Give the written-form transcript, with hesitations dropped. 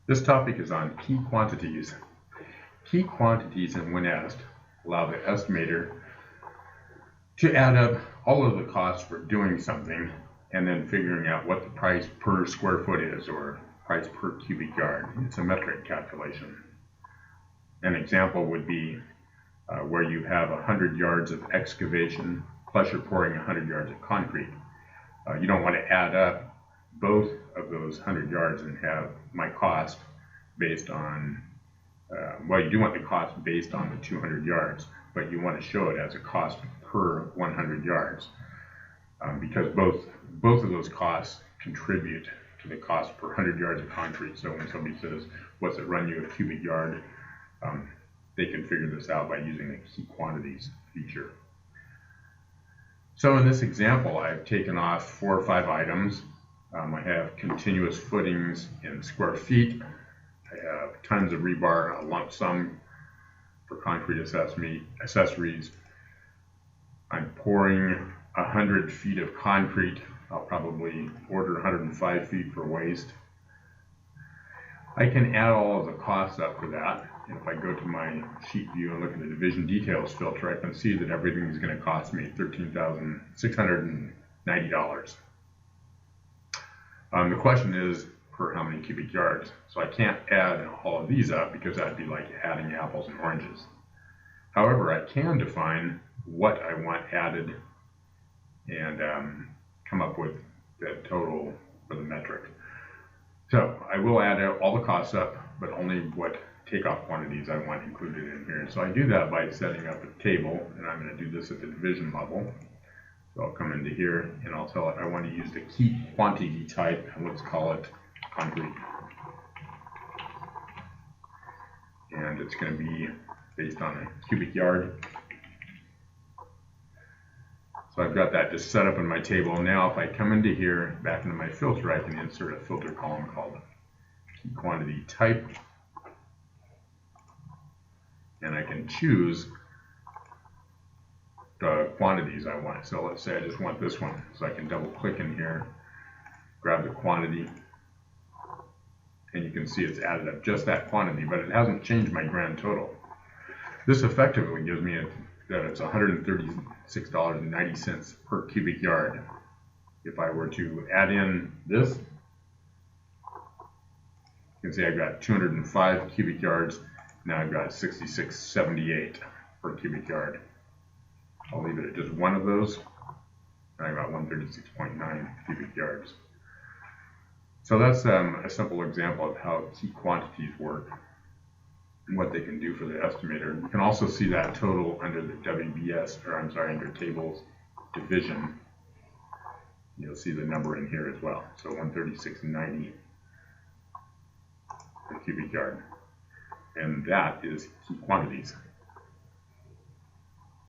This topic is on key quantities. Key quantities in WinEst allow the estimator to add up all of the costs for doing something and then figuring out what the price per square foot is, or price per cubic yard. It's a metric calculation. An example would be where you have 100 yards of excavation plus you're pouring 100 yards of concrete. You don't want to add up both of those 100 yards and have my cost based on, well, you do want the cost based on the 200 yards, but you want to show it as a cost per 100 yards because both of those costs contribute to the cost per 100 yards of concrete. So when somebody says, what's it run you a cubic yard, they can figure this out by using the key quantities feature. So in this example, I've taken off 4 or 5 items. I have continuous footings in square feet. I have tons of rebar, a lump sum for concrete accessories. I'm pouring 100 feet of concrete. I'll probably order 105 feet for waste. I can add all of the costs up for that. And if I go to my sheet view and look at the division details filter, I can see that everything is going to cost me $13,690. The question is per how many cubic yards. So I can't add all of these up because that'd be like adding apples and oranges. However, I can define what I want added and come up with the total for the metric. So I will add all the costs up, but only what takeoff quantities I want included in here. So I do that by setting up a table, and I'm going to do this at the division level. So I'll come into here and I'll tell it I want to use the key quantity type, and let's call it concrete. And it's going to be based on a cubic yard. So I've got that just set up in my table. Now if I come into here, back into my filter, I can insert a filter column called key quantity type. And I can choose the quantities I want. So let's say I just want this one. So I can double click in here, grab the quantity, and you can see it's added up just that quantity, but it hasn't changed my grand total. This effectively gives me that it's $136.90 per cubic yard. If I were to add in this, you can see I've got 205 cubic yards. Now I've got 66.78 per cubic yard. I'll leave it at just one of those, and I've got 136.9 cubic yards. So that's a simple example of how key quantities work and what they can do for the estimator. You can also see that total under the under tables division. You'll see the number in here as well. So 136.90 per cubic yard. And that is key quantities.